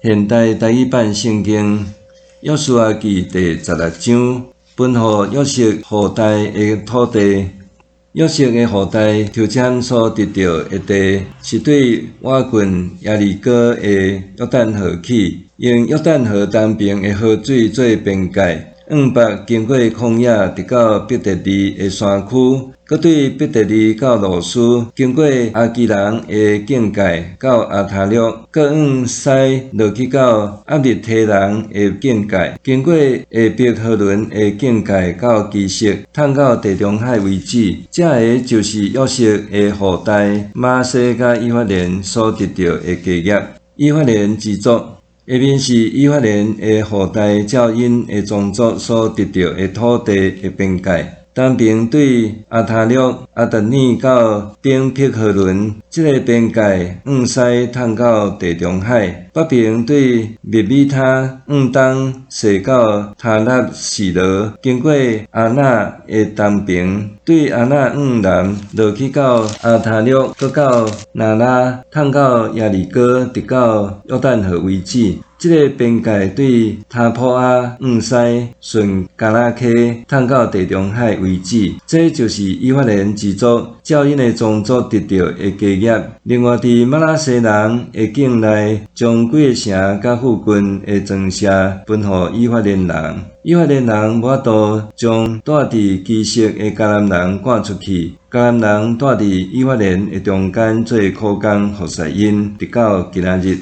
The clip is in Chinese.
现代台语版圣经约书亚记第16章，分予约瑟后代的土地。约瑟的后代抽签所得到的地，是对瓦郡耶利哥的约旦河起，用约旦河东边的河水做边界。往北经过旷野，直到伯特利的山区，搁对伯特利到罗斯，经过阿基人的境界到阿塔略，搁往西落去到阿密提人的境界，经过下伯荷伦的境界到基色，探到地中海为止。这个就是约瑟的后代马西甲以法莲所得到的基业。以法莲之族。下面是以法莲的后代照因的宗族所得到的土地的边界。东边对阿塔略、阿达尼到宾匹荷伦，这个边界往西探到地中海；北边对密米他往东西到塔纳士罗，经过阿那的东边，对阿那往南落去到阿塔略，搁到拿拉，探到耶利哥，直到约旦河为止。这个边界对塔普阿往西顺加拉溪探到地中海为止，这就是以法莲之族照因的宗族得到的基业。另外，伫马拉西人的境内，将几个城甲附近的庄舍分予以法莲人。以法莲人无法度将住伫基色的迦南人赶出去，迦南人住伫以法莲的中间做苦工服侍因，直到今仔日。